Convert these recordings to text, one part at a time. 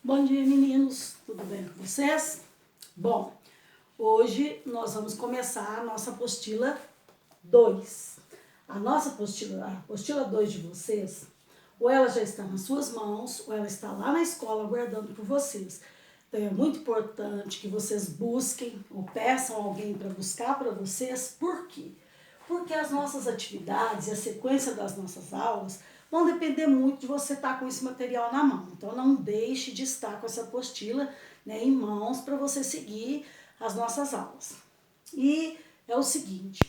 Bom dia, meninos, tudo bem com vocês? Bom, hoje nós vamos começar a nossa apostila 2. A apostila 2 de vocês, ou ela já está nas suas mãos, ou ela está lá na escola aguardando por vocês. Então é muito importante que vocês busquem ou peçam alguém para buscar para vocês. Por quê? Porque as nossas atividades e a sequência das nossas aulas vão depender muito de você estar com esse material na mão. Então não deixe de estar com essa apostila, né, em mãos para você seguir as nossas aulas. E é o seguinte,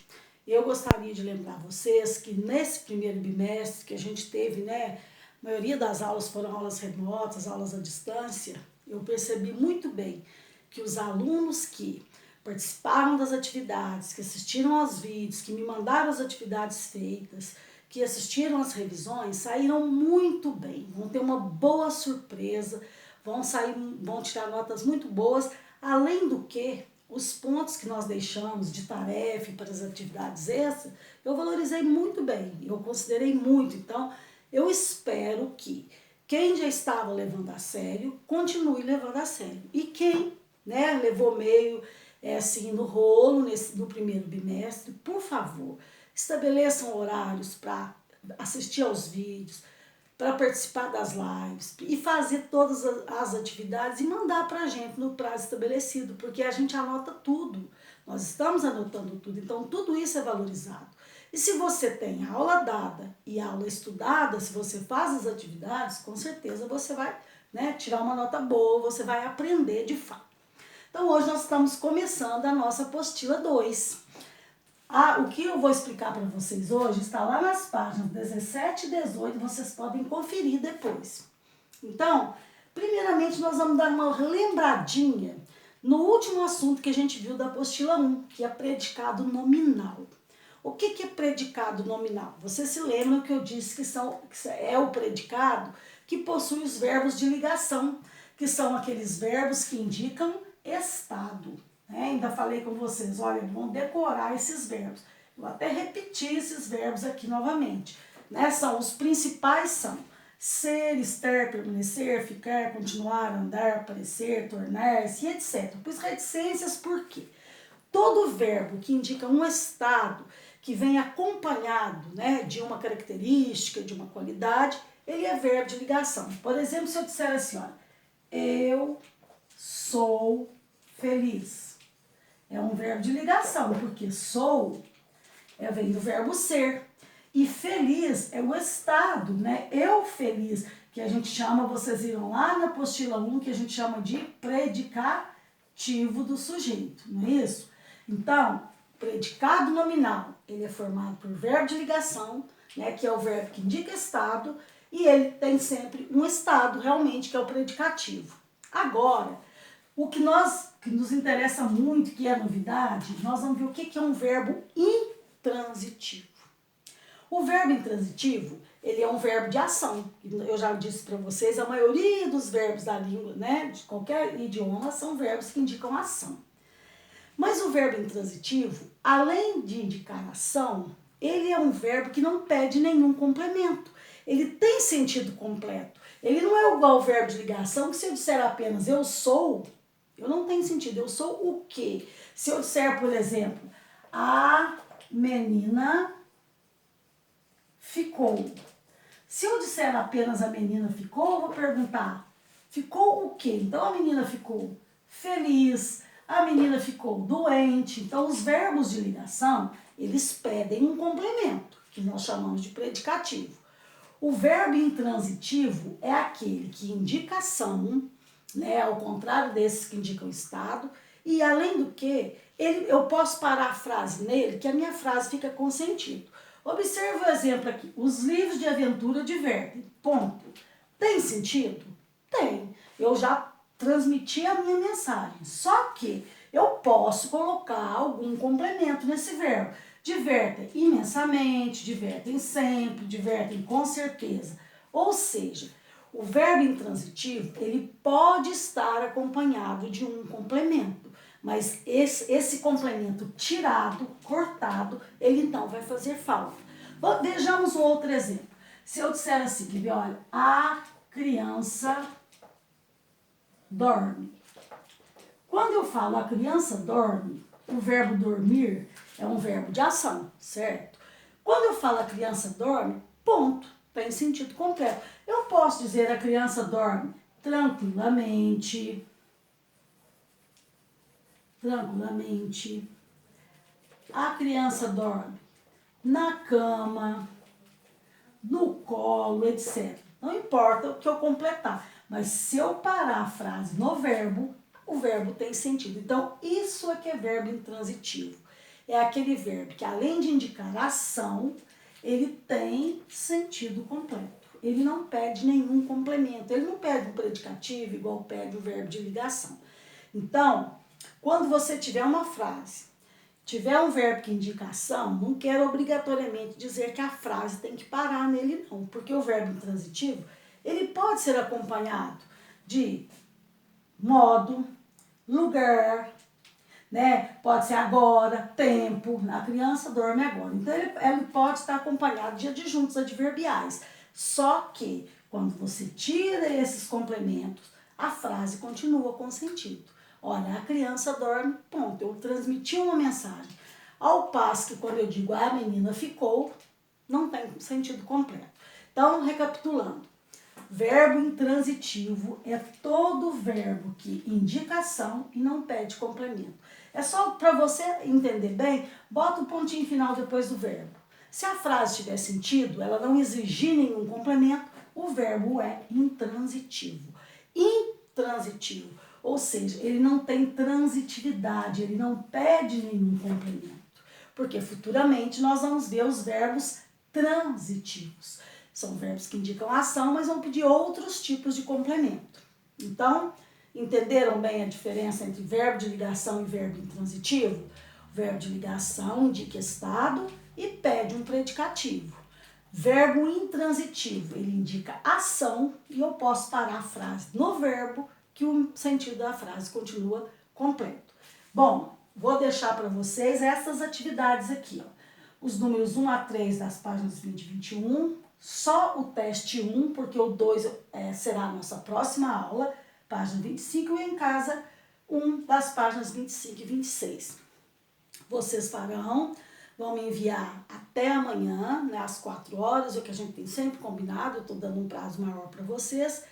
eu gostaria de lembrar vocês que nesse primeiro bimestre que a gente teve, né, a maioria das aulas foram aulas remotas, aulas à distância, eu percebi muito bem que os alunos que participaram das atividades, que assistiram aos vídeos, que me mandaram as atividades feitas, que assistiram às revisões, saíram muito bem, vão ter uma boa surpresa, vão tirar notas muito boas, além do que os pontos que nós deixamos de tarefa para as atividades extras, eu valorizei muito bem, eu considerei muito. Então, eu espero que quem já estava levando a sério, continue levando a sério. E quem, né, levou meio assim no rolo no primeiro bimestre, por favor, estabeleçam horários para assistir aos vídeos, para participar das lives e fazer todas as atividades e mandar para a gente no prazo estabelecido, porque a gente anota tudo, nós estamos anotando tudo, então tudo isso é valorizado. E se você tem aula dada e aula estudada, se você faz as atividades, com certeza você vai, né, tirar uma nota boa, você vai aprender de fato. Então hoje nós estamos começando a nossa apostila 2. O que eu vou explicar para vocês hoje está lá nas páginas 17 e 18, vocês podem conferir depois. Então, primeiramente nós vamos dar uma lembradinha no último assunto que a gente viu da apostila 1, que é predicado nominal. O que é predicado nominal? Vocês se lembram que eu disse que é o predicado que possui os verbos de ligação, que são aqueles verbos que indicam estado. Ainda falei com vocês, olha, vão decorar esses verbos. Eu vou até repetir esses verbos aqui novamente. São os principais, são ser, estar, permanecer, ficar, continuar, andar, parecer, tornar-se, etc. Pus reticências por quê? Todo verbo que indica um estado, que vem acompanhado, né, de uma característica, de uma qualidade, ele é verbo de ligação. Por exemplo, se eu disser assim, olha, eu sou feliz. É um verbo de ligação, porque sou vem do verbo ser. E feliz é o estado, né? Eu feliz, que a gente chama, vocês viram lá na apostila 1, que a gente chama de predicativo do sujeito, não é isso? Então, predicado nominal, ele é formado por verbo de ligação, né? Que é o verbo que indica estado, e ele tem sempre um estado, realmente, que é o predicativo. Agora, o que nos interessa muito, que é novidade, nós vamos ver o que é um verbo intransitivo. O verbo intransitivo, ele é um verbo de ação. Eu já disse para vocês, a maioria dos verbos da língua, né, de qualquer idioma, são verbos que indicam ação. Mas o verbo intransitivo, além de indicar ação, ele é um verbo que não pede nenhum complemento. Ele tem sentido completo. Ele não é igual ao verbo de ligação, que se eu disser apenas eu sou, eu não tenho sentido. Eu sou o quê? Se eu disser, por exemplo, a menina ficou. Se eu disser apenas a menina ficou, eu vou perguntar, ficou o quê? Então a menina ficou feliz, a menina ficou doente. Então os verbos de ligação, eles pedem um complemento, que nós chamamos de predicativo. O verbo intransitivo é aquele que indica ação, né, ao contrário desses que indicam estado, e além do que, eu posso parar a frase nele, que a minha frase fica com sentido. Observe o exemplo aqui, os livros de aventura divertem, ponto. Tem sentido? Tem. Eu já transmiti a minha mensagem, só que eu posso colocar algum complemento nesse verbo. Divertem imensamente, divertem sempre, divertem com certeza. Ou seja, o verbo intransitivo, ele pode estar acompanhado de um complemento, mas esse complemento tirado, cortado, ele então vai fazer falta. Vejamos um outro exemplo. Se eu disser assim, olha, a criança dorme. Quando eu falo a criança dorme, o verbo dormir é um verbo de ação, certo? Quando eu falo a criança dorme, ponto, tem sentido completo. Eu posso dizer a criança dorme tranquilamente, tranquilamente. A criança dorme na cama, no colo, etc. Não importa o que eu completar, mas se eu parar a frase no verbo, o verbo tem sentido. Então, isso é que é verbo intransitivo. É aquele verbo que, além de indicar ação, ele tem sentido completo. Ele não pede nenhum complemento. Ele não pede um predicativo igual pede o verbo de ligação. Então, quando você tiver uma frase, tiver um verbo que indica ação, não quero obrigatoriamente dizer que a frase tem que parar nele, não. Porque o verbo intransitivo, ele pode ser acompanhado de modo, lugar, né? Pode ser agora, tempo. A criança dorme agora. Então, ele pode estar acompanhado de adjuntos adverbiais. Só que, quando você tira esses complementos, a frase continua com sentido. Olha, a criança dorme, ponto. Eu transmiti uma mensagem. Ao passo que, quando eu digo a menina ficou, não tem sentido completo. Então, recapitulando. Verbo intransitivo é todo verbo que indica ação e não pede complemento. É só para você entender bem, bota o pontinho final depois do verbo. Se a frase tiver sentido, ela não exigir nenhum complemento, o verbo é intransitivo. Intransitivo, ou seja, ele não tem transitividade, ele não pede nenhum complemento. Porque futuramente nós vamos ver os verbos transitivos. São verbos que indicam ação, mas vão pedir outros tipos de complemento. Então, entenderam bem a diferença entre verbo de ligação e verbo intransitivo? O verbo de ligação indica estado e pede um predicativo. Verbo intransitivo, ele indica ação e eu posso parar a frase no verbo que o sentido da frase continua completo. Bom, vou deixar para vocês essas atividades aqui, ó. Os números 1 a 3 das páginas 20 e 21, só o teste 1, porque o 2 será a nossa próxima aula, página 25, e em casa 1 das páginas 25 e 26. Vocês vão me enviar até amanhã, né, às 4 horas, o que a gente tem sempre combinado, eu estou dando um prazo maior para vocês.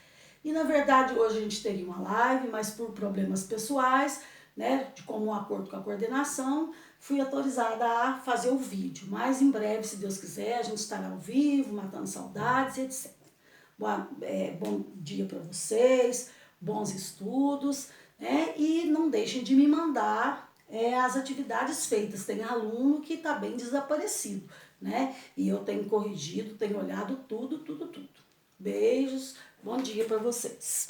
E na verdade hoje a gente teria uma live, mas por problemas pessoais, né, de comum acordo com a coordenação, fui autorizada a fazer o vídeo. Mas em breve, se Deus quiser, a gente estará ao vivo, matando saudades, etc. Bom dia para vocês, bons estudos, né? E não deixem de me mandar as atividades feitas. Tem aluno que está bem desaparecido, né? E eu tenho corrigido, tenho olhado tudo. Beijos, bom dia para vocês.